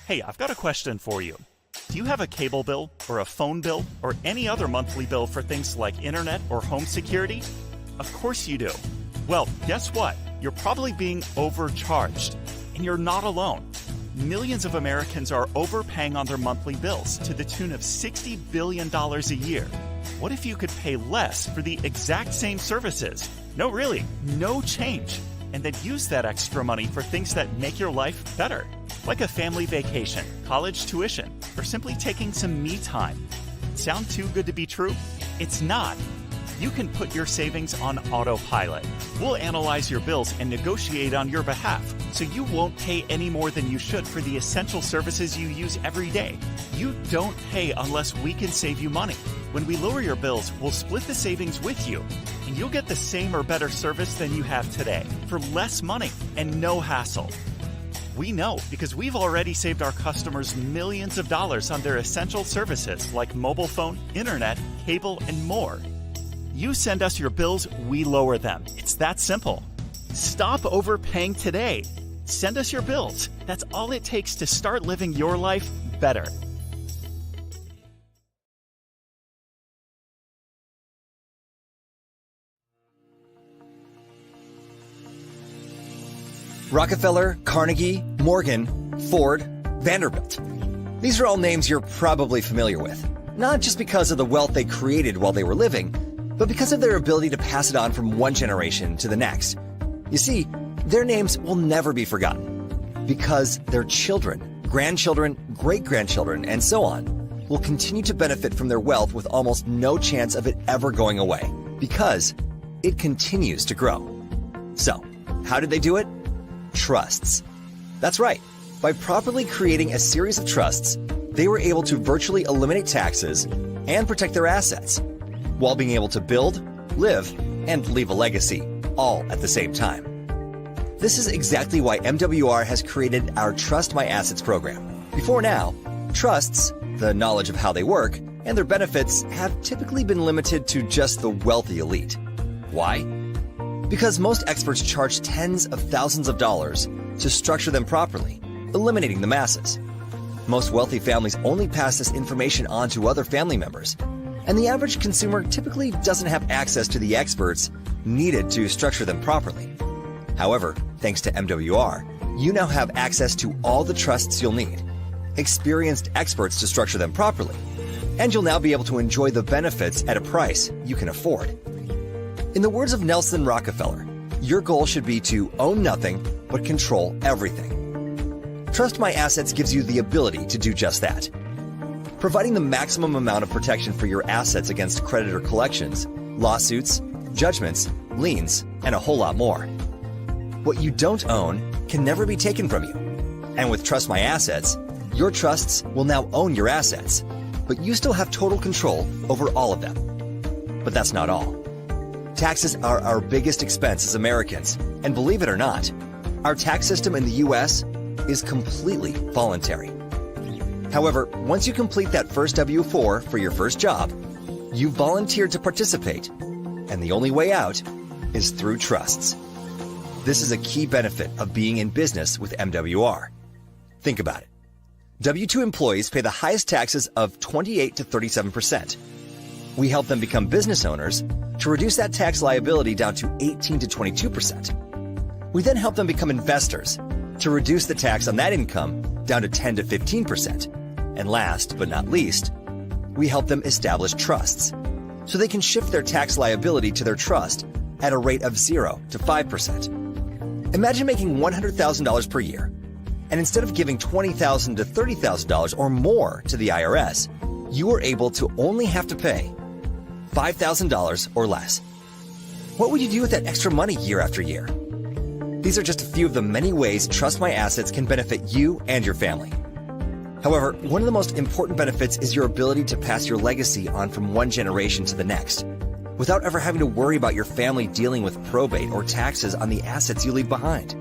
Hey, I've got a question for you. Do you have a cable bill or a phone bill or any other monthly bill for things like internet or home security? Of course you do. Well, guess what? You're probably being overcharged, and you're not alone. Millions of Americans are overpaying on their monthly bills to the tune of $60 billion a year. What if you could pay less for the exact same services? No, really, no change. And then use that extra money for things that make your life better, like a family vacation, college tuition, or simply taking some me time. Sound too good to be true? It's not. You can put your savings on autopilot. We'll analyze your bills and negotiate on your behalf, so you won't pay any more than you should for the essential services you use every day. You don't pay unless we can save you money. When we lower your bills, we'll split the savings with you, and you'll get the same or better service than you have today for less money and no hassle. We know because we've already saved our customers millions of dollars on their essential services like mobile phone, internet, cable, and more. You send us your bills, we lower them. It's that simple. Stop overpaying today. Send us your bills. That's all it takes to start living your life better. Rockefeller, Carnegie, Morgan, Ford, Vanderbilt. These are all names you're probably familiar with, not just because of the wealth they created while they were living, but because of their ability to pass it on from one generation to the next. You see, their names will never be forgotten, because their children, grandchildren, great-grandchildren, and so on will continue to benefit from their wealth with almost no chance of it ever going away, because it continues to grow. So, how did they do it? Trusts. That's right. By properly creating a series of trusts, they were able to virtually eliminate taxes and protect their assets, while being able to build, live, and leave a legacy, all at the same time. This is exactly why MWR has created our Trust My Assets program. Before now, trusts, the knowledge of how they work, and their benefits have typically been limited to just the wealthy elite. Why? Because most experts charge tens of thousands of dollars to structure them properly, eliminating the masses. Most wealthy families only pass this information on to other family members, and the average consumer typically doesn't have access to the experts needed to structure them properly. However, thanks to MWR, you now have access to all the trusts you'll need, experienced experts to structure them properly, and you'll now be able to enjoy the benefits at a price you can afford. In the words of Nelson Rockefeller, your goal should be to own nothing but control everything. Trust My Assets gives you the ability to do just that, providing the maximum amount of protection for your assets against creditor collections, lawsuits, judgments, liens, and a whole lot more. What you don't own can never be taken from you. And with Trust My Assets, your trusts will now own your assets, but you still have total control over all of them. But that's not all. Taxes are our biggest expense as Americans, and believe it or not, our tax system in the U.S. is completely voluntary. However, once you complete that first W-4 for your first job, you volunteered to participate, and the only way out is through trusts. This is a key benefit of being in business with MWR. Think about it. W-2 employees pay the highest taxes of 28 to 37%. We help them become business owners to reduce that tax liability down to 18 to 22%. We then help them become investors to reduce the tax on that income down to 10 to 15%. And last but not least, we help them establish trusts so they can shift their tax liability to their trust at a rate of 0 to 5%. Imagine making $100,000 per year, and instead of giving $20,000 to $30,000 or more to the IRS, you are able to only have to pay $5,000 or less. What would you do with that extra money year after year? These are just a few of the many ways Trust My Assets can benefit you and your family. However, one of the most important benefits is your ability to pass your legacy on from one generation to the next, without ever having to worry about your family dealing with probate or taxes on the assets you leave behind.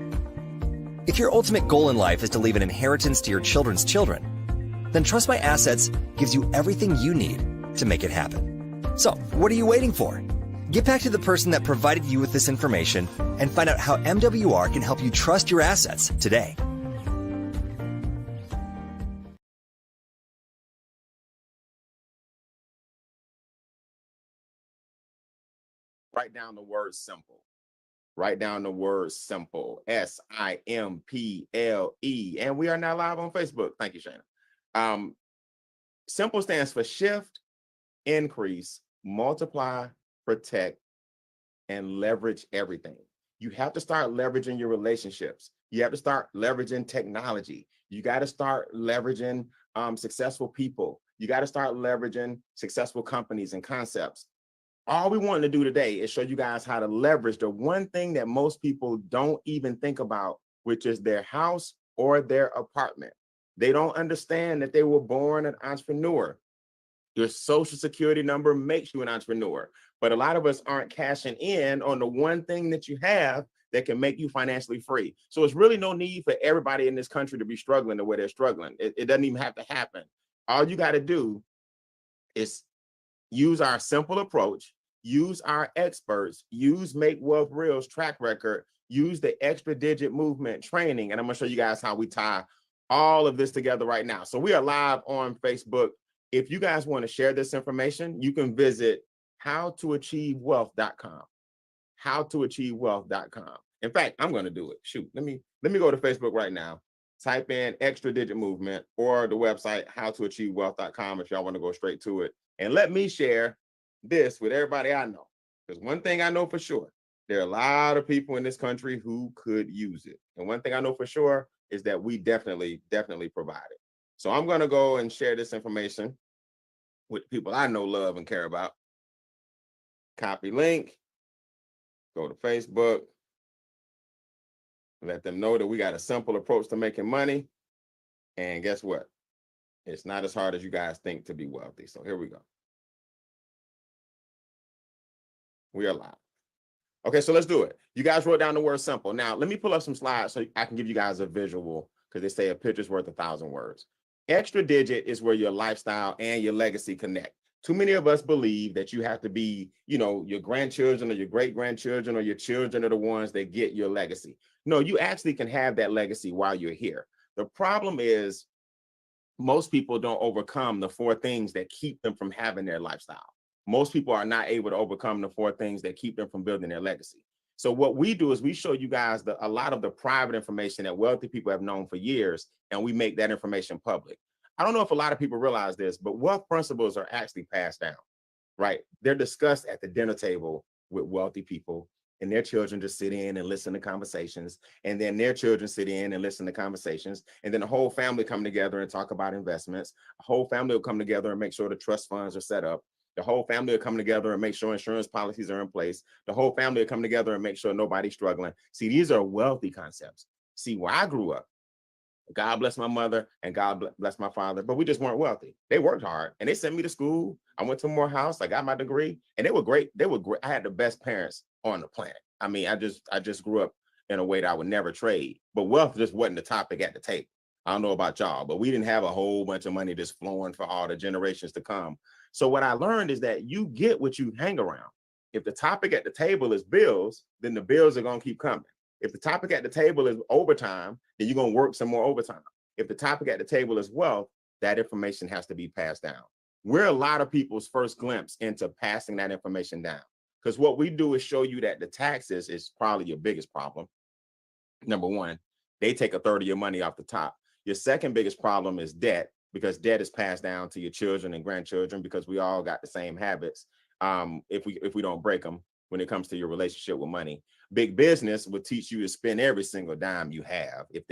If your ultimate goal in life is to leave an inheritance to your children's children, then Trust My Assets gives you everything you need to make it happen. So, what are you waiting for? Get back to the person that provided you with this information and find out how MWR can help you trust your assets today. Write down the word simple. Write down the word simple. S-I-M-P-L-E. And we are now live on Facebook. Thank you, Shana. Simple stands for shift, increase, multiply, protect, and leverage everything. You have to start leveraging your relationships. You have to start leveraging technology. You got to start leveraging successful people. You got to start leveraging successful companies and concepts. All we want to do today is show you guys how to leverage the one thing that most people don't even think about, which is their house or their apartment. They don't understand that they were born an entrepreneur. Your social security number makes you an entrepreneur. But a lot of us aren't cashing in on the one thing that you have that can make you financially free. So it's really no need for everybody in this country to be struggling the way they're struggling. It doesn't even have to happen. All you got to do is use our simple approach, use our experts, use Make Wealth Real's track record, use the extra digit movement training. And I'm gonna show you guys how we tie all of this together right now. So we are live on Facebook. If you guys want to share this information, you can visit howtoachievewealth.com. Howtoachievewealth.com. In fact, I'm going to do it. Shoot, let me go to Facebook right now. Type in extra digit movement or the website howtoachievewealth.com if y'all want to go straight to it. And let me share this with everybody I know. Because one thing I know for sure, there are a lot of people in this country who could use it. And one thing I know for sure is that we definitely provide it. So I'm going to go and share this information with people I know, love, and care about. Copy link, go to Facebook, let them know that we got a simple approach to making money. And guess what? It's not as hard as you guys think to be wealthy. So here we go. We are live. Okay, so let's do it. You guys wrote down the word simple. Now, let me pull up some slides so I can give you guys a visual, because they say a picture's worth 1,000 words. Extra digit is where your lifestyle and your legacy connect. Too many of us believe that you have to be, your grandchildren or your great-grandchildren or your children are the ones that get your legacy. No, you actually can have that legacy while you're here. The problem is most people don't overcome the 4 things that keep them from having their lifestyle. Most people are not able to overcome the 4 things that keep them from building their legacy. So what we do is we show you guys a lot of the private information that wealthy people have known for years, and we make that information public. I don't know if a lot of people realize this, but wealth principles are actually passed down, right? They're discussed at the dinner table with wealthy people, and their children just sit in and listen to conversations, and then their children sit in and listen to conversations, and then the whole family come together and talk about investments. The whole family will come together and make sure the trust funds are set up. The whole family will come together and make sure insurance policies are in place. The whole family will come together and make sure nobody's struggling. See, these are wealthy concepts. See, where I grew up, God bless my mother and God bless my father, but we just weren't wealthy. They worked hard and they sent me to school. I went to Morehouse. I got my degree, and they were great. They were great. I had the best parents on the planet. I mean, I just grew up in a way that I would never trade, but wealth just wasn't the topic at the table. I don't know about y'all, but we didn't have a whole bunch of money just flowing for all the generations to come. So what I learned is that you get what you hang around. If the topic at the table is bills, then the bills are going to keep coming. If the topic at the table is overtime, then you're going to work some more overtime. If the topic at the table is wealth, that information has to be passed down. We're a lot of people's first glimpse into passing that information down, because what we do is show you that the taxes is probably your biggest problem. Number one, they take a third of your money off the top. Your second biggest problem is debt, because debt is passed down to your children and grandchildren, because we all got the same habits if we don't break them when it comes to your relationship with money. Big business would teach you to spend every single dime you have. If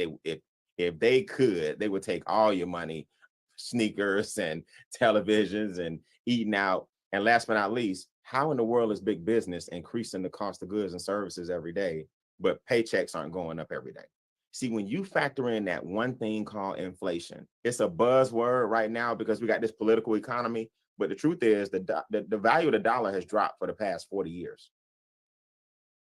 they could, they would take all your money, sneakers and televisions and eating out. And last but not least, how in the world is big business increasing the cost of goods and services every day, but paychecks aren't going up every day? See, when you factor in that one thing called inflation, it's a buzzword right now because we got this political economy. But the truth is the value of the dollar has dropped for the past 40 years.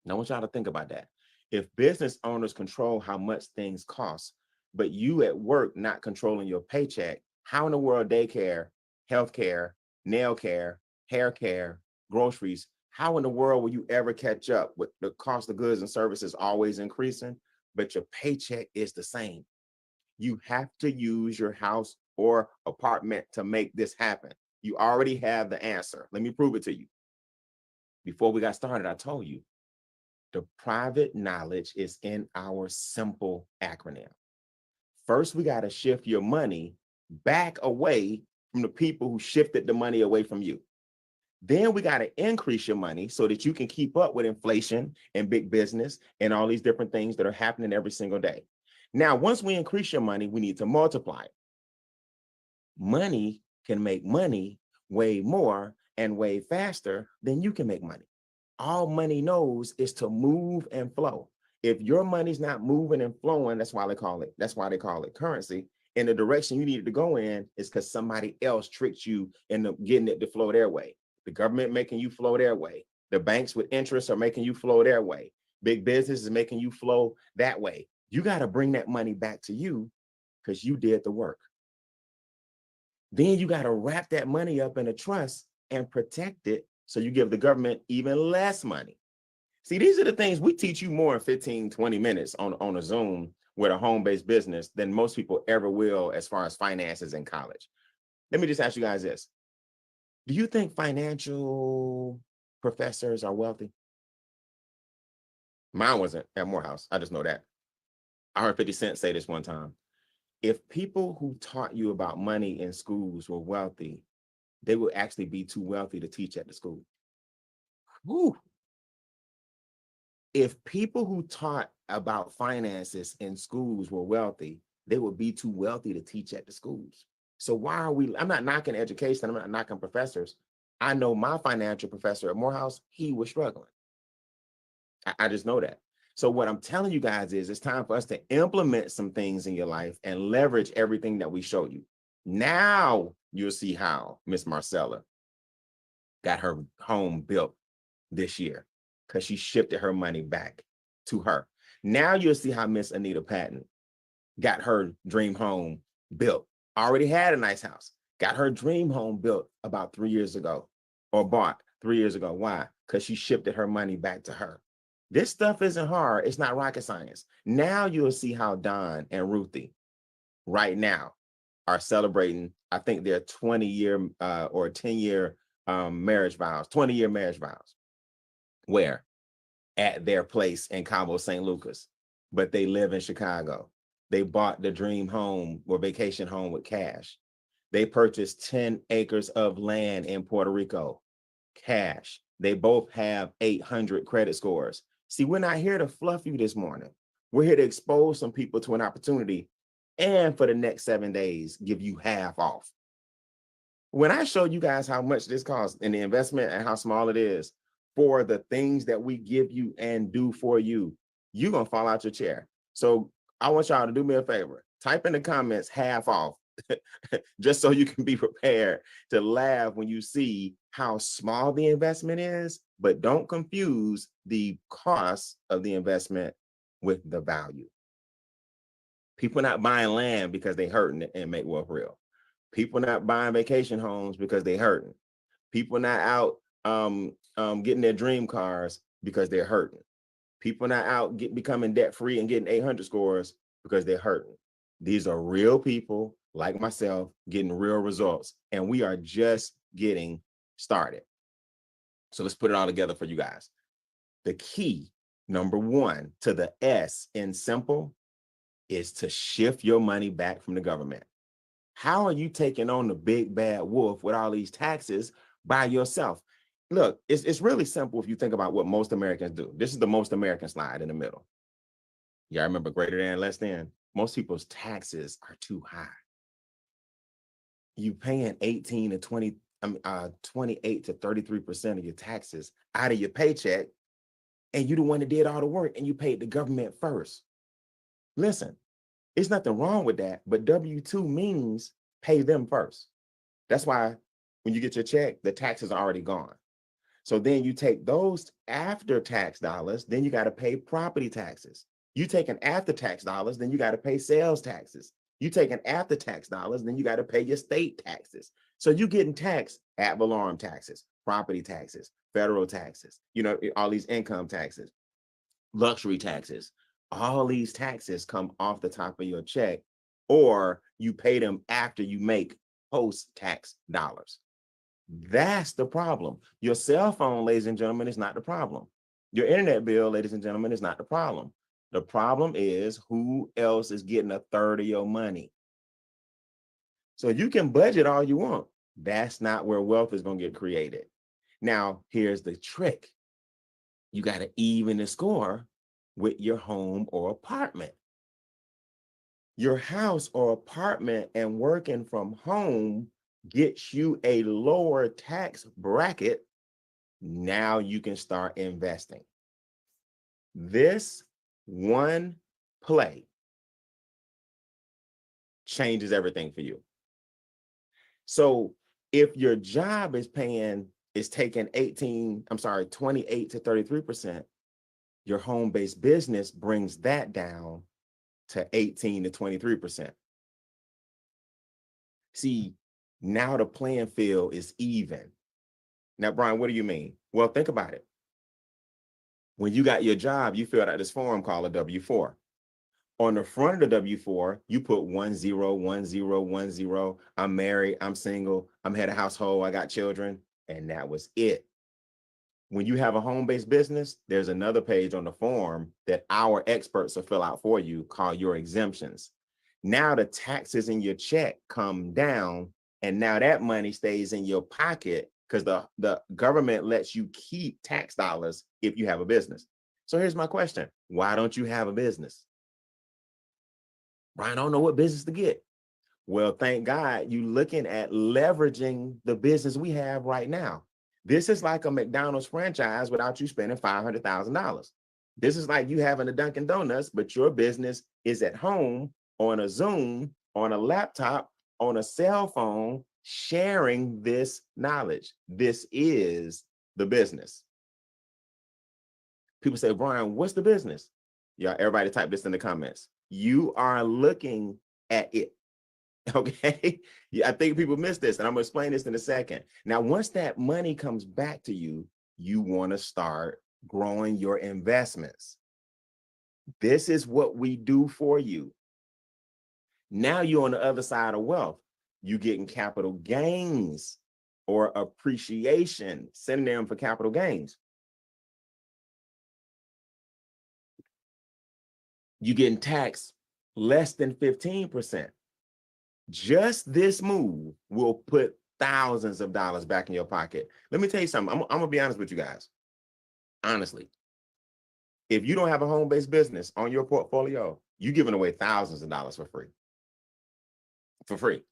Now, I want y'all to think about that. If business owners control how much things cost, but you at work not controlling your paycheck, how in the world daycare, healthcare, nail care, hair care, groceries. How in the world will you ever catch up with the cost of goods and services always increasing, but your paycheck is the same? You have to use your house or apartment to make this happen. You already have the answer. Let me prove it to you. Before we got started, I told you the private knowledge is in our S.I.M.P.L.E acronym. First, we got to shift your money back away from the people who shifted the money away from you. Then we got to increase your money so that you can keep up with inflation and big business and all these different things that are happening every single day. Now, once we increase your money, we need to multiply it. Money can make money way more and way faster than you can make money. All money knows is to move and flow. If your money's not moving and flowing, that's why they call it currency. In the direction you needed to go in is because somebody else tricked you into getting it to flow their way. The government making you flow their way. The banks with interest are making you flow their way. Big business is making you flow that way. You got to bring that money back to you because you did the work. Then you got to wrap that money up in a trust and protect it so you give the government even less money. See, these are the things we teach you more in 15, 20 minutes on a Zoom with a home-based business than most people ever will as far as finances in college. Let me just ask you guys this. Do you think financial professors are wealthy? Mine wasn't at Morehouse. I just know that. I heard 50 Cent say this one time. If people who taught you about money in schools were wealthy, they would actually be too wealthy to teach at the school. Woo. If people who taught about finances in schools were wealthy, they would be too wealthy to teach at the schools. So why are we, I'm not knocking education, I'm not knocking professors. I know my financial professor at Morehouse, he was struggling. I just know that. So what I'm telling you guys is it's time for us to implement some things in your life and leverage everything that we show you. Now you'll see how Miss Marcella got her home built this year because she shifted her money back to her. Now you'll see how Miss Anita Patton got her dream home built. Already had a nice house, got her dream home built about 3 years ago or bought 3 years ago. Why? Because she shifted her money back to her. This stuff isn't hard. It's not rocket science. Now you'll see how Don and Ruthie right now are celebrating, I think their 20-year or 10-year marriage vows, 20-year marriage vows. Where? At their place in Cabo St. Lucas, but they live in Chicago. They bought the dream home or vacation home with cash. They purchased 10 acres of land in Puerto Rico, cash. They both have 800 credit scores. See, we're not here to fluff you this morning. We're here to expose some people to an opportunity and for the next 7 days, give you half off. When I show you guys how much this costs in the investment and how small it is for the things that we give you and do for you, you're going to fall out your chair. So I want y'all to do me a favor. Type in the comments half off, just so you can be prepared to laugh when you see how small the investment is, but don't confuse the cost of the investment with the value. People not buying land because they hurting and make wealth real. People not buying vacation homes because they hurting. People not out getting their dream cars because they're hurting. People not out becoming debt free and getting 800 scores because they're hurting. These are real people like myself getting real results, and we are just getting started. So let's put it all together for you guys. The key, number one, to the S in S.I.M.P.L.E is to shift your money back from the government. How are you taking on the big bad wolf with all these taxes by yourself? Look, it's really simple if you think about what most Americans do. This is the most American slide in the middle. Yeah, I remember greater than, less than. Most people's taxes are too high. You paying 18 to 20, 28 to 33% of your taxes out of your paycheck, and you the one that did all the work, and you paid the government first. Listen, it's nothing wrong with that, but W-2 means pay them first. That's why when you get your check, the taxes are already gone. So then you take those after-tax dollars, then you got to pay property taxes. You take an after-tax dollars, then you got to pay sales taxes. You take an after-tax dollars, then you got to pay your state taxes. So you getting taxed ad valorem taxes, property taxes, federal taxes, you know, all these income taxes, luxury taxes. All these taxes come off the top of your check, or you pay them after you make post-tax dollars. That's the problem. Your cell phone, ladies and gentlemen, is not the problem. Your internet bill, ladies and gentlemen, is not the problem. The problem is who else is getting a third of your money. So you can budget all you want. That's not where wealth is going to get created. Now, here's the trick. You got to even the score with your home or apartment. Your house or apartment and working from home gets you a lower tax bracket. Now you can start investing. This one play changes everything for you. So if your job is taking 28 to 33%, your home-based business brings that down to 18 to 23%. See, now the playing field is even. Now, Brian, what do you mean? Well, think about it. When you got your job, you filled out this form called a W-4. On the front of the W-4, you put 101010. I'm married, I'm single, I'm head of household, I got children, and that was it. When you have a home-based business, there's another page on the form that our experts will fill out for you called your exemptions. Now the taxes in your check come down, and now that money stays in your pocket because the government lets you keep tax dollars if you have a business. So here's my question. Why don't you have a business? Brian, I don't know what business to get. Well, thank God you're looking at leveraging the business we have right now. This is like a McDonald's franchise without you spending $500,000. This is like you having a Dunkin' Donuts, but your business is at home on a Zoom, on a laptop, on a cell phone, sharing this knowledge. This is the business. People say, Brian, what's the business? Yeah, everybody type this in the comments. You are looking at it. Okay. Yeah, I think people miss this, and I'm gonna explain this in a second. Now, once that money comes back to you, you want to start growing your investments. This is what we do for you. Now you're on the other side of wealth. You getting capital gains or appreciation, synonym for capital gains. You getting taxed less than 15%. Just this move will put thousands of dollars back in your pocket. Let me tell you something. I'm gonna be honest with you guys. Honestly, if you don't have a home-based business on your portfolio, you're giving away thousands of dollars for free. For free.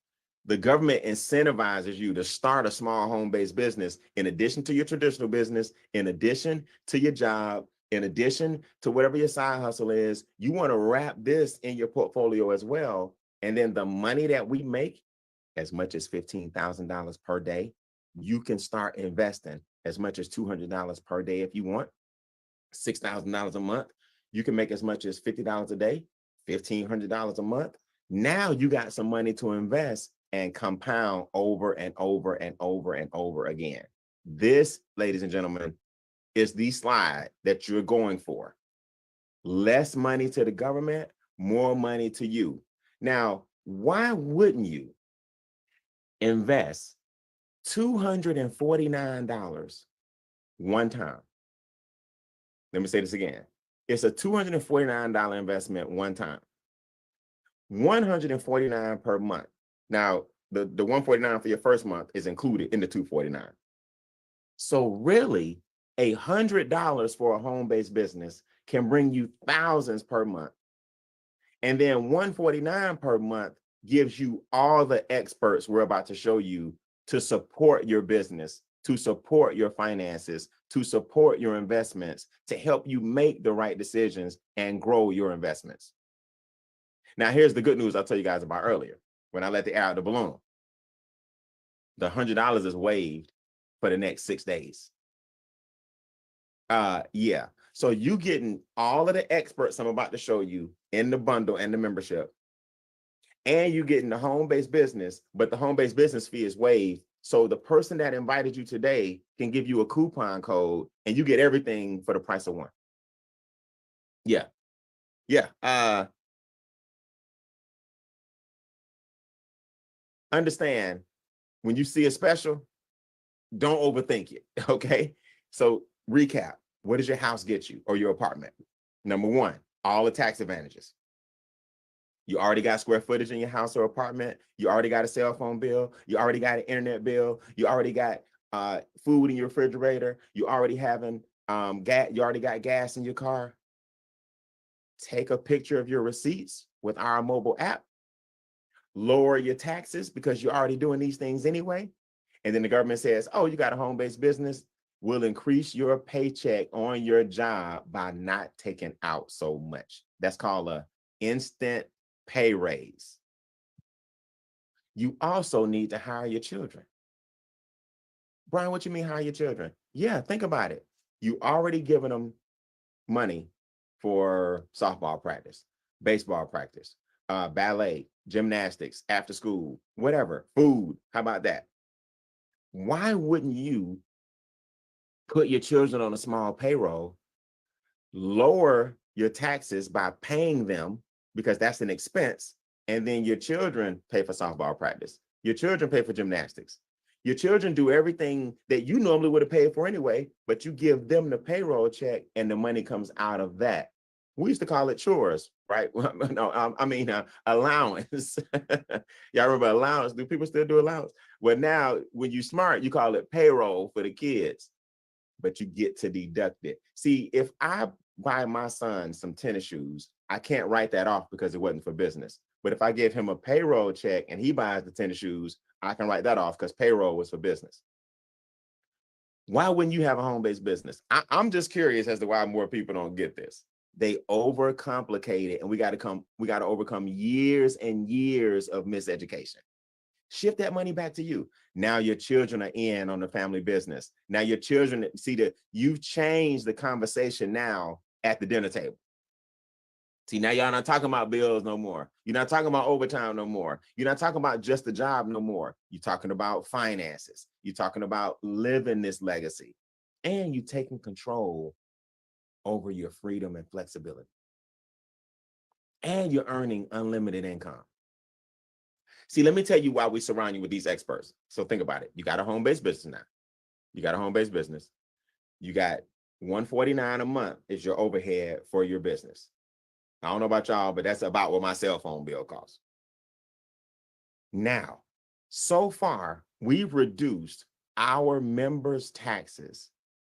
The government incentivizes you to start a small home-based business in addition to your traditional business, in addition to your job, in addition to whatever your side hustle is. You want to wrap this in your portfolio as well. And then the money that we make, as much as $15,000 per day, you can start investing as much as $200 per day if you want, $6,000 a month. You can make as much as $50 a day, $1,500 a month. Now you got some money to invest and compound over and over and over and over again. This, ladies and gentlemen, is the slide that you're going for. Less money to the government, more money to you. Now, why wouldn't you invest $249 one time? Let me say this again. It's a $249 investment one time. $149 per month. Now, the $149 for your first month is included in the $249. So really, $100 for a home-based business can bring you thousands per month. And then $149 per month gives you all the experts we're about to show you to support your business, to support your finances, to support your investments, to help you make the right decisions and grow your investments. Now, here's the good news I'll tell you guys about earlier when I let the air out the balloon. The $100 is waived for the next 6 days. Yeah. So you getting all of the experts I'm about to show you in the bundle and the membership. and you get in the home-based business, but the home-based business fee is waived. So the person that invited you today can give you a coupon code and you get everything for the price of one. Yeah. Yeah. Understand, when you see a special, don't overthink it. Okay. So recap. What does your house get you or your apartment? Number one, all the tax advantages. You already got square footage in your house or apartment. You already got a cell phone bill. You already got an internet bill. You already got food in your refrigerator. You already having gas. You already got gas in your car. Take a picture of your receipts with our mobile app. Lower your taxes because you're already doing these things anyway. And then the government says, oh, you got a home-based business. We'll increase your paycheck on your job by not taking out so much. That's called an instant pay raise. You also need to hire your children. Brian, what you mean hire your children? Yeah, think about it. You already given them money for softball practice, baseball practice, ballet, gymnastics, after school, whatever, food. How about that? Why wouldn't you put your children on a small payroll, lower your taxes by paying them, because that's an expense, and then your children pay for softball practice. Your children pay for gymnastics. Your children do everything that you normally would have paid for anyway, but you give them the payroll check and the money comes out of that. We used to call it chores, right? No, I mean allowance. Y'all remember allowance? Do people still do allowance? Well, now when you smart, you call it payroll for the kids, but you get to deduct it. See, if I buy my son some tennis shoes, I can't write that off because it wasn't for business. But if I give him a payroll check and he buys the tennis shoes, I can write that off because payroll was for business. Why wouldn't you have a home-based business? I'm just curious as to why more people don't get this. They overcomplicate it, and we got to overcome years and years of miseducation. Shift that money back to you. Now your children are in on the family business. Now your children see that you've changed the conversation now at the dinner table. See, now y'all not talking about bills no more. You're not talking about overtime no more. You're not talking about just the job no more. You're talking about finances. You're talking about living this legacy. And you're taking control over your freedom and flexibility. And you're earning unlimited income. See, let me tell you why we surround you with these experts. So think about it. You got a home-based business now. You got a home-based business. You got $149 a month is your overhead for your business. I don't know about y'all, but that's about what my cell phone bill costs. Now, so far, we've reduced our members' taxes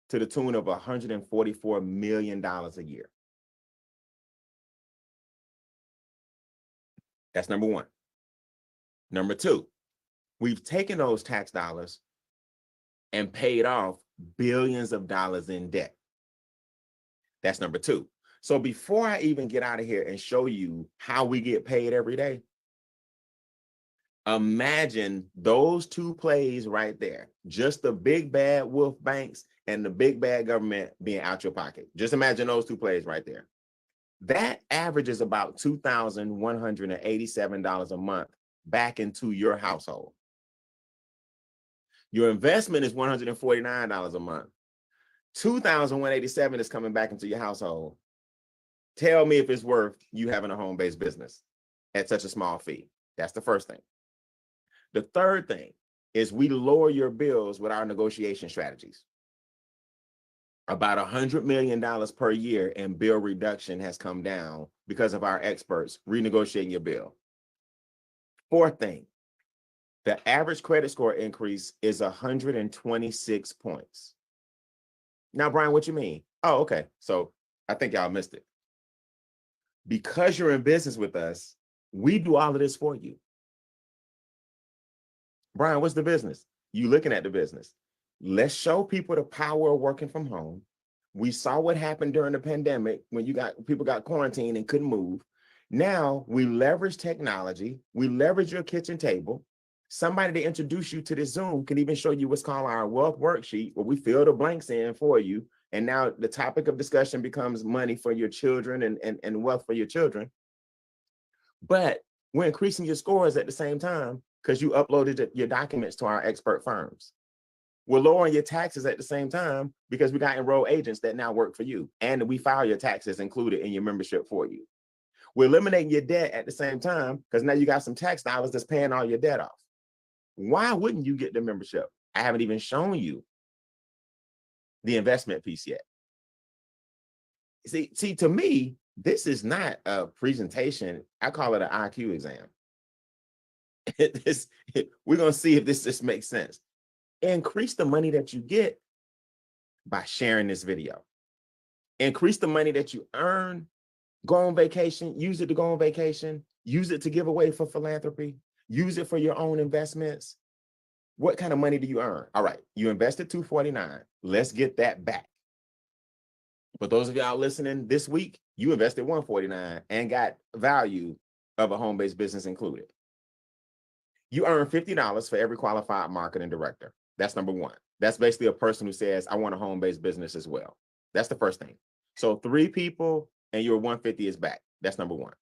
to the tune of $144 million a year. That's number one. Number two, we've taken those tax dollars and paid off billions of dollars in debt. That's number two. So before I even get out of here and show you how we get paid every day, imagine those two plays right there. Just the big bad wolf banks and the big bad government being out your pocket. Just imagine those two plays right there. That averages about $2,187 a month back into your household. Your investment is $149 a month. $2,187 is coming back into your household. Tell me if it's worth you having a home-based business at such a small fee. That's the first thing. The third thing is we lower your bills with our negotiation strategies. About $100 million per year in bill reduction has come down because of our experts renegotiating your bill. Fourth thing, the average credit score increase is 126 points. Now, Brian, what you mean? Oh, okay. So I think y'all missed it. Because you're in business with us, we do all of this for you. Brian, what's the business? You looking at the business. Let's show people the power of working from home. We saw what happened during the pandemic when people got quarantined and couldn't move. Now we leverage technology. We leverage your kitchen table. Somebody to introduce you to this Zoom can even show you what's called our wealth worksheet, where we fill the blanks in for you. And now the topic of discussion becomes money for your children and wealth for your children. But We're increasing your scores at the same time because you uploaded your documents to our expert firms. We're lowering your taxes at the same time because we got enrolled agents that now work for you. And we file your taxes included in your membership for you. We're eliminating your debt at the same time because now you got some tax dollars that's paying all your debt off. Why wouldn't you get the membership? I haven't even shown you the investment piece yet. See, to me, this is not a presentation. I call it an IQ exam. We're going to see if this just makes sense. Increase the money that you get by sharing this video. Increase the money that you earn. Go on vacation. Use it to go on vacation. Use it to give away for philanthropy. Use it for your own investments. What kind of money do you earn? All right, you invested $249. Let's get that back. For those of y'all listening this week, you invested $149 and got value of a home-based business included. You earn $50 for every qualified marketing director. That's number one. That's basically a person who says, I want a home-based business as well. That's the first thing. So 3 people and your 150 is back. That's number one.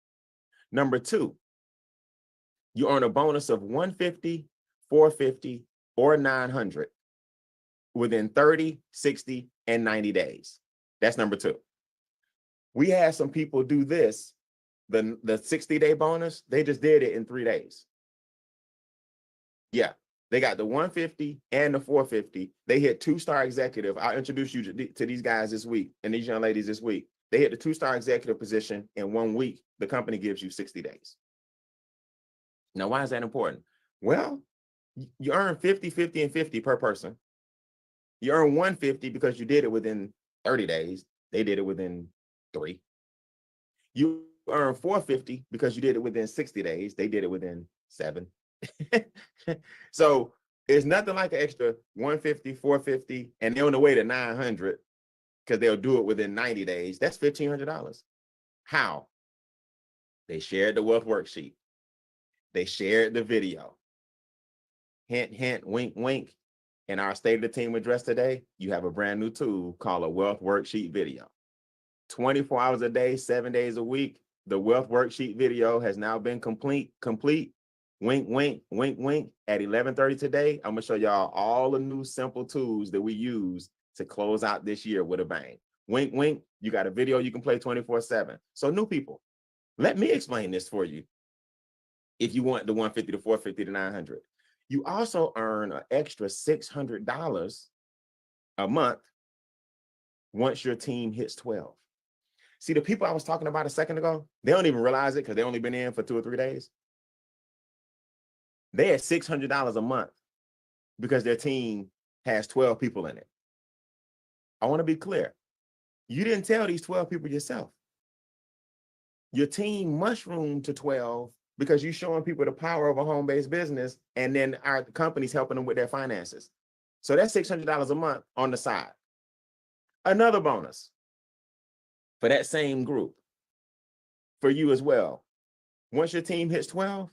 Number two, you earn a bonus of 150, 450, or 900 within 30, 60, and 90 days. That's number two. We had some people do this, the 60-day bonus, they just did it in 3 days. Yeah, they got the 150 and the 450. They hit 2-star executive. I'll introduce you to these guys this week and these young ladies this week. They hit the 2-star executive position in 1 week. The company gives you 60 days. Now, why is that important? Well, you earn 50, 50, and 50 per person. You earn 150 because you did it within 30 days. They did it within 3. You earn 450 because you did it within 60 days. They did it within 7. So it's nothing like an extra 150, 450, and they're on the way to 900 because they'll do it within 90 days. That's $1,500. How? They shared the wealth worksheet. They shared the video. Hint, hint, wink, wink. In our State of the Team address today, you have a brand new tool called a wealth worksheet video. 24 hours a day, 7 days a week. The wealth worksheet video has now been complete. Wink, wink, wink, wink. At 11:30 today, I'm gonna show y'all all the new simple tools that we use to close out this year with a bang. Wink, wink. You got a video you can play 24/7. So new people, let me explain this for you. If you want the 150 to 450 to 900, you also earn an extra $600 a month once your team hits 12. See, the people I was talking about a second ago, they don't even realize it because they only been in for 2 or 3 days. They had $600 a month because their team has 12 people in it. I want to be clear. You didn't tell these 12 people yourself. Your team mushroomed to 12 because you're showing people the power of a home-based business, and then our company's helping them with their finances. So that's $600 a month on the side. Another bonus for that same group, for you as well. Once your team hits 12,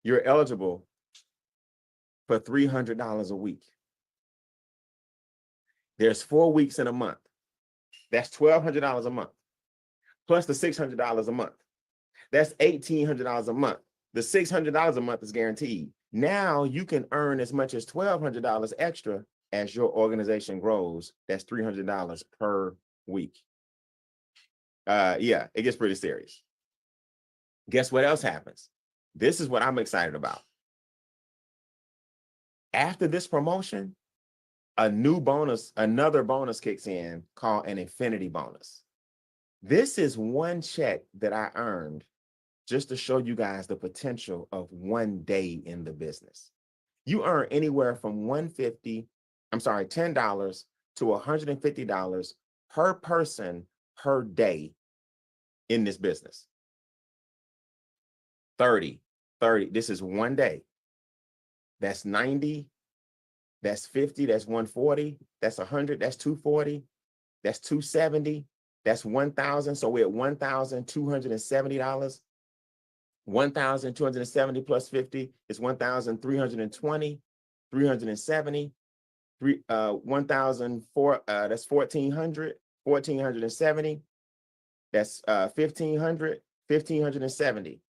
you're eligible for $300 a week. There's 4 weeks in a month. That's $1,200 a month, plus the $600 a month. That's $1,800 a month. The $600 a month is guaranteed. Now you can earn as much as $1,200 extra as your organization grows. That's $300 per week. Yeah, it gets pretty serious. Guess what else happens? This is what I'm excited about. After this promotion, another bonus kicks in called an infinity bonus. This is one check that I earned just to show you guys the potential of 1 day in the business. You earn anywhere from $10 to $150 per person per day in this business. 30, this is 1 day. That's 90, that's 50, that's 140, that's 100, that's 240, that's 270, that's 1,000. So we're at $1,270. 1,270 plus 50 is 1,320, 370, 1,004, that's 1,400, 1,470, that's 1,500, 1,570.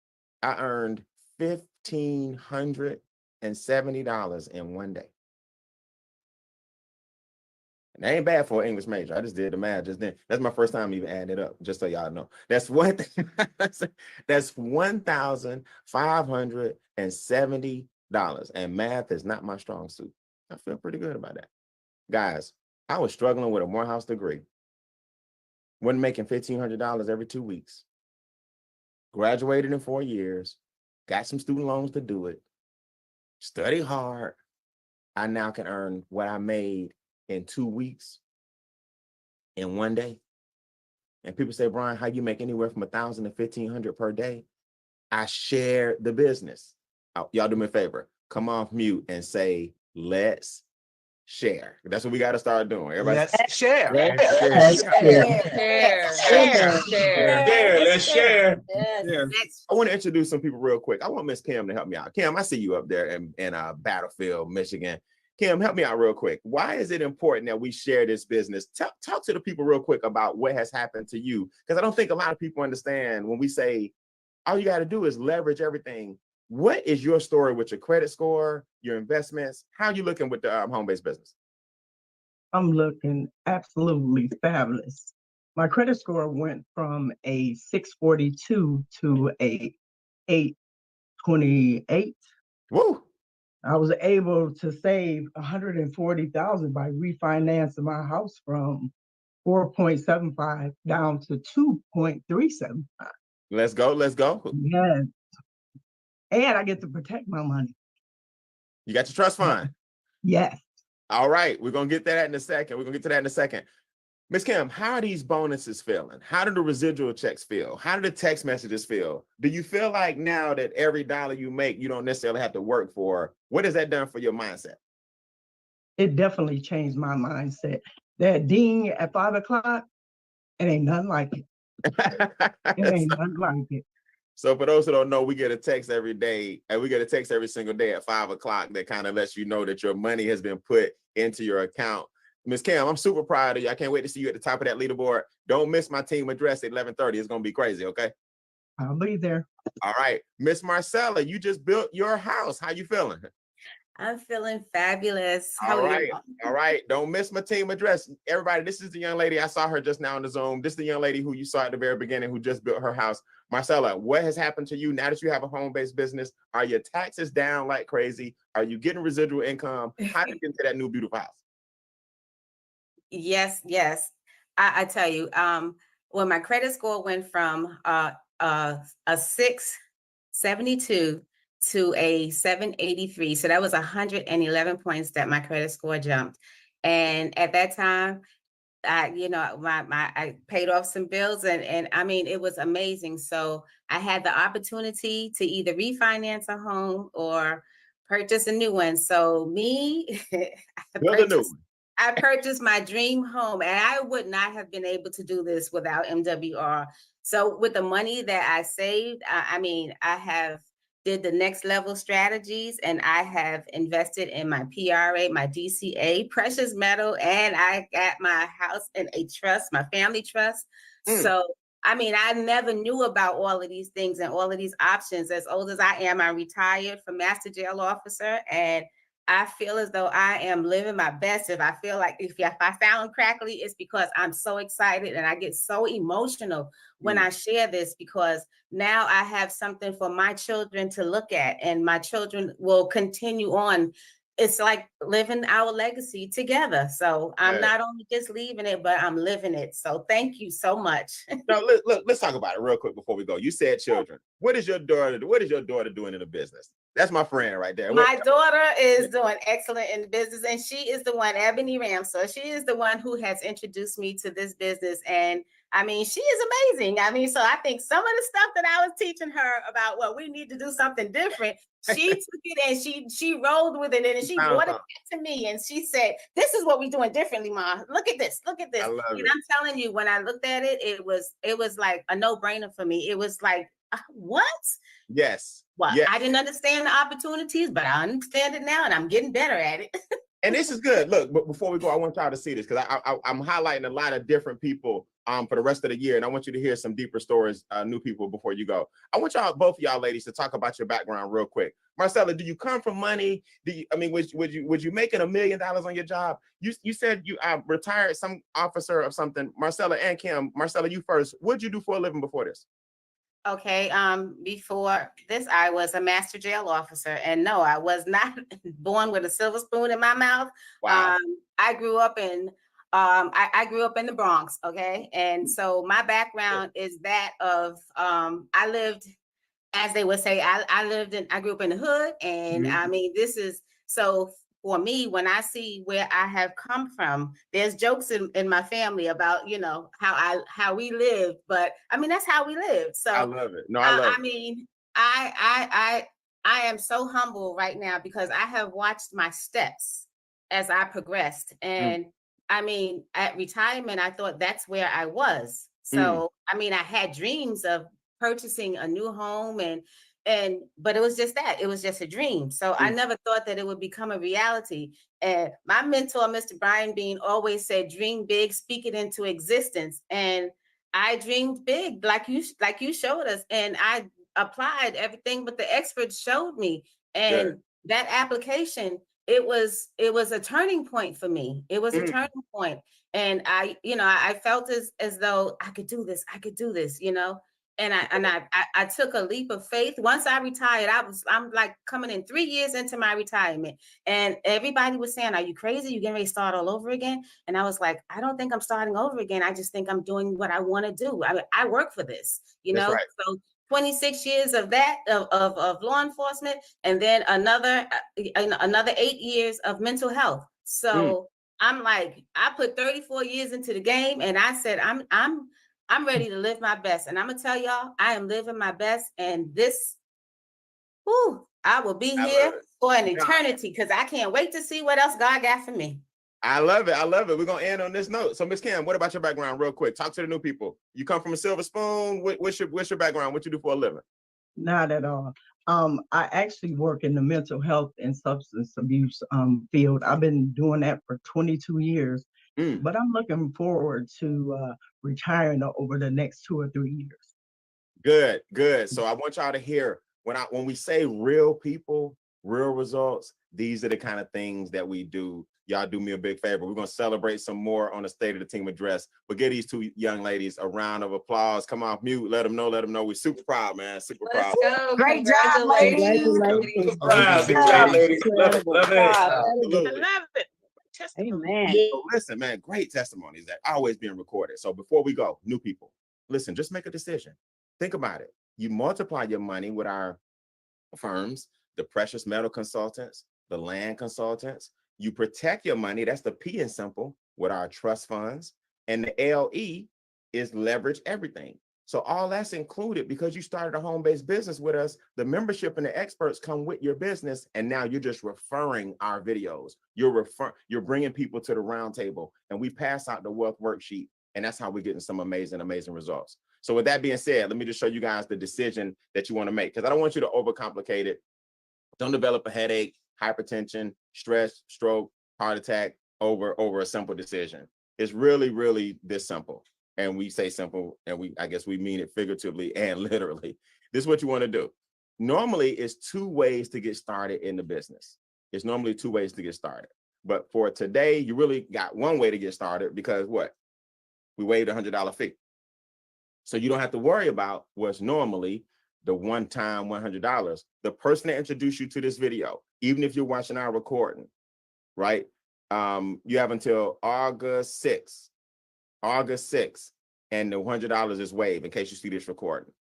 I earned $1,570 in one day. And that ain't bad for an English major. I just did the math just then. That's my first time even adding it up, just so y'all know. That's that's $1,570. And math is not my strong suit. I feel pretty good about that. Guys, I was struggling with a Morehouse degree. Wasn't making $1,500 every 2 weeks. Graduated in 4 years. Got some student loans to do it. Study hard. I now can earn what I made in 2 weeks in one day. And people say, Brian, how you make anywhere from $1,000 to $1,500 per day? I share the business. Y'all do me a favor. Come off mute and say, let's share. That's what we got to start doing. Everybody, Let's share. let's share. Let's share. Let's share. I want to introduce some people real quick. I want Miss Kim to help me out. Kim, I see you up there in Battlefield, Michigan. Kim, help me out real quick. Why is it important that we share this business? Talk to the people real quick about what has happened to you, because I don't think a lot of people understand when we say all you got to do is leverage everything. What is your story with your credit score, your investments? How are you looking with the home-based business? I'm looking absolutely fabulous. My credit score went from a 642 to a 828. Woo! I was able to save $140,000 by refinancing my house from 4.75 down to 2.375. Let's go. Let's go. Yes. And I get to protect my money. You got your trust fund. Yes. All right. We're going to get to that in a second. We're going to get to that in a second. Ms. Kim, how are these bonuses feeling? How do the residual checks feel? How do the text messages feel? Do you feel like now that every dollar you make, you don't necessarily have to work for? What has that done for your mindset? It definitely changed my mindset. That ding at 5 o'clock, it ain't nothing like it. It ain't nothing like it. So for those who don't know, we get a text every day, and we get a text every single day at 5 o'clock that kind of lets you know that your money has been put into your account. Ms. Kim, I'm super proud of you. I can't wait to see you at the top of that leaderboard. Don't miss my team address at 11:30. It's going to be crazy, okay? I'll be there. All right. Miss Marcella, you just built your house. How you feeling? I'm feeling fabulous. All right. All right. Don't miss my team address. Everybody, this is the young lady. I saw her just now on the Zoom. This is the young lady who you saw at the very beginning who just built her house. Marcella, what has happened to you now that you have a home-based business? Are your taxes down like crazy? Are you getting residual income? How did you get into that new beautiful house? Yes. I tell you, when my credit score went from a 672 to a 783, so that was 111 points that my credit score jumped. And at that time, I paid off some bills and I mean, it was amazing. So I had the opportunity to either refinance a home or purchase a new one. So me, I purchased my dream home, and I would not have been able to do this without MWR. So with the money that I saved, I have did the next level strategies, and I have invested in my PRA, my DCA, precious metal, and I got my house in a trust, my family trust. So, I mean, I never knew about all of these things and all of these options. As old as I am, I'm retired from Master Jail Officer, and I feel as though I am living my best. If I feel like if I sound crackly, it's because I'm so excited and I get so emotional when I share this, because now I have something for my children to look at, and my children will continue on. It's like living our legacy together. So I'm not only just leaving it, but I'm living it. So thank you so much. Now, look, let's talk about it real quick before we go. You said children. What is your daughter doing in the business? That's my friend right there. My daughter is doing excellent in the business, and she is the one, Ebony Ramsey. She is the one who has introduced me to this business. And I mean, she is amazing. I mean, so I think some of the stuff that I was teaching her about, well, we need to do something different, she took it and she rolled with it, and she brought it back to me, and she said, this is what we're doing differently, Ma. Look at this. And I'm telling you, when I looked at it, it was like a no-brainer for me. It was like, what? Yes. Well, yes. I didn't understand the opportunities, but I understand it now, and I'm getting better at it. And this is good. Look, but before we go, I want y'all to see this, because I'm highlighting a lot of different people for the rest of the year. And I want you to hear some deeper stories, new people, before you go. I want both of y'all ladies to talk about your background real quick. Marcella, do you come from money? Would you making $1 million on your job? You said you retired some officer of something. Marcella and Kim, Marcella, you first. What'd you do for a living before this? Okay, before this, I was a master jail officer, and no, I was not born with a silver spoon in my mouth. Wow. I grew up in I grew up in the Bronx, okay, and so my background is that of I lived, as they would say, I grew up in the hood, and I mean, this is so. For me, when I see where I have come from, there's jokes in my family about, you know, how we lived, but I mean, that's how we lived. So I love it. No, I love I mean, I am so humble right now because I have watched my steps as I progressed. And I mean, at retirement, I thought that's where I was. So I mean, I had dreams of purchasing a new home but it was just that, it was just a dream. So I never thought that it would become a reality. And my mentor, Mr. Brian Bean, always said, dream big, speak it into existence. And I dreamed big, like you showed us. And I applied everything but the experts showed me. And that application, it was a turning point for me. It was a turning point. And I felt as though I could do this, you know. And I took a leap of faith. Once I retired, I'm like coming in 3 years into my retirement. And everybody was saying, are you crazy? You getting ready to start all over again? And I was like, I don't think I'm starting over again. I just think I'm doing what I want to do. I work for this, you know? right. So 26 years of that, of law enforcement, and then another 8 years of mental health. So I'm like, I put 34 years into the game, and I said, I'm ready to live my best. And I'm gonna tell y'all, I am living my best. And this, I will be here for an eternity because I can't wait to see what else God got for me. I love it. I love it. We're gonna end on this note. So, Miss Kim, what about your background, real quick? Talk to the new people. You come from a silver spoon. What's your background? What you do for a living? Not at all. I actually work in the mental health and substance abuse field. I've been doing that for 22 years, but I'm looking forward to retiring over the next 2 or 3 years. Good, good. So I want y'all to hear when we say real people, real results, these are the kind of things that we do. Y'all do me a big favor. We're going to celebrate some more on the State of the Team address. But give these two young ladies a round of applause. Come off mute. Let them know. We're super proud, man. Super proud. Go. Great job, ladies. Congratulations. Good job, ladies. Love it. Love it. Absolutely. I love it. Amen. So listen, man, great testimonies that are always being recorded. So before we go, new people, listen, just make a decision. Think about it. You multiply your money with our firms, the precious metal consultants, the land consultants. You protect your money. That's the P in simple with our trust funds. And the LE is leverage everything. So all that's included because you started a home-based business with us. The membership and the experts come with your business. And now you're just referring our videos. You're bringing people to the round table, and we pass out the wealth worksheet. And that's how we're getting some amazing, amazing results. So with that being said, let me just show you guys the decision that you want to make, because I don't want you to overcomplicate it. Don't develop a headache, hypertension, stress, stroke, heart attack over a simple decision. It's really, really this simple. And we say simple, and I guess we mean it figuratively and literally. This is what you want to do. Normally, it's 2 ways to get started in the business. It's normally 2 ways to get started. But for today, you really got 1 way to get started because what? We waived a $100 fee. So you don't have to worry about what's normally the one-time $100. The person that introduced you to this video, even if you're watching our recording, right? You have until August 6th, and the $100 is waived in case you see this recording.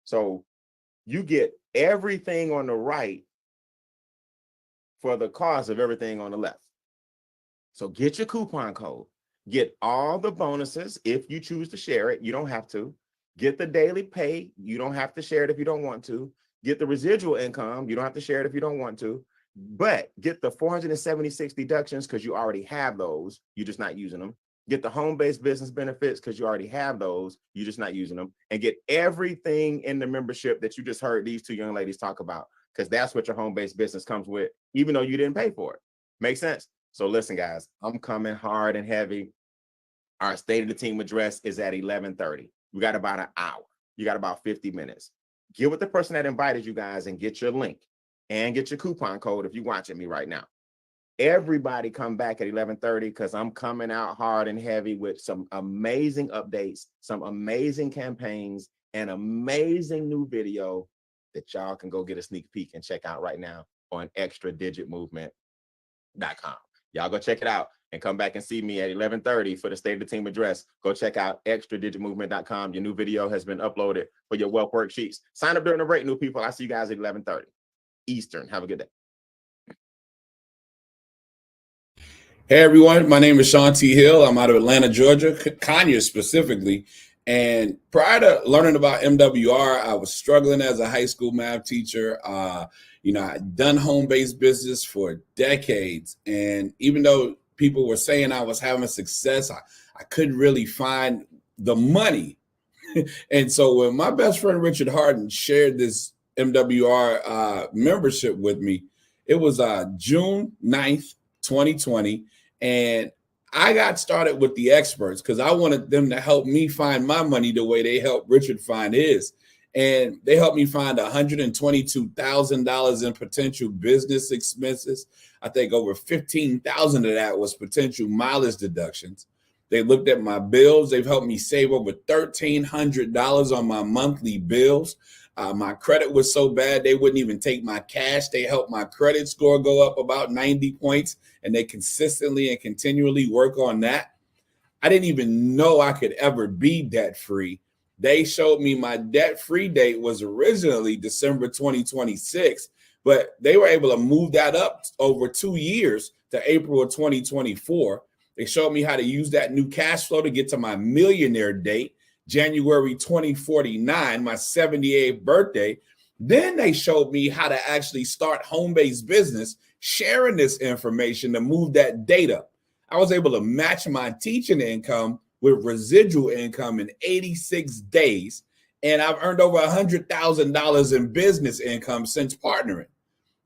So you get everything on the right for the cost of everything on the left. So get your coupon code, get all the bonuses if you choose to share it. You don't have to. Get the daily pay. You don't have to share it if you don't want to. Get the residual income. You don't have to share it if you don't want to. But get the 476 deductions because you already have those. You're just not using them. Get the home-based business benefits because you already have those. You're just not using them. And get everything in the membership that you just heard these 2 young ladies talk about, because that's what your home-based business comes with, even though you didn't pay for it. Make sense? So listen, guys, I'm coming hard and heavy. Our state of the team address is at 11:30. We got about an hour. You got about 50 minutes. Get with the person that invited you guys and get your link and get your coupon code if you're watching me right now. Everybody come back at 11:30 because I'm coming out hard and heavy with some amazing updates, some amazing campaigns, and amazing new video that y'all can go get a sneak peek and check out right now on extradigitmovement.com. Y'all go check it out and come back and see me at 11:30 for the State of the Team address. Go check out extradigitmovement.com. Your new video has been uploaded for your wealth worksheets. Sign up during the break, new people. I'll see you guys at 11:30 Eastern. Have a good day. Hey everyone, my name is Sean T. Hill. I'm out of Atlanta, Georgia, Conyers specifically. And prior to learning about MWR, I was struggling as a high school math teacher. I'd done home-based business for decades. And even though people were saying I was having success, I couldn't really find the money. And so when my best friend Richard Harden shared this MWR membership with me, it was June 9th, 2020. And I got started with the experts because I wanted them to help me find my money the way they helped Richard find his. And they helped me find $122,000 in potential business expenses. I think over $15,000 of that was potential mileage deductions. They looked at my bills. They've helped me save over $1,300 on my monthly bills. My credit was so bad, they wouldn't even take my cash. They helped my credit score go up about 90 points, and they consistently and continually work on that. I didn't even know I could ever be debt-free. They showed me my debt-free date was originally December 2026, but they were able to move that up over 2 years to April of 2024. They showed me how to use that new cash flow to get to my millionaire date, January 2049, my 78th birthday. Then they showed me how to actually start home-based business, sharing this information to move that data. I was able to match my teaching income with residual income in 86 days, and I've earned over $100,000 in business income since partnering.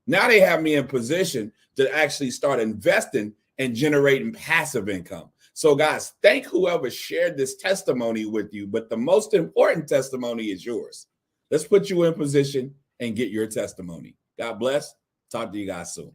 Now they have me in position to actually start investing and generating passive income. So guys, thank whoever shared this testimony with you, but the most important testimony is yours. Let's put you in position and get your testimony. God bless. Talk to you guys soon.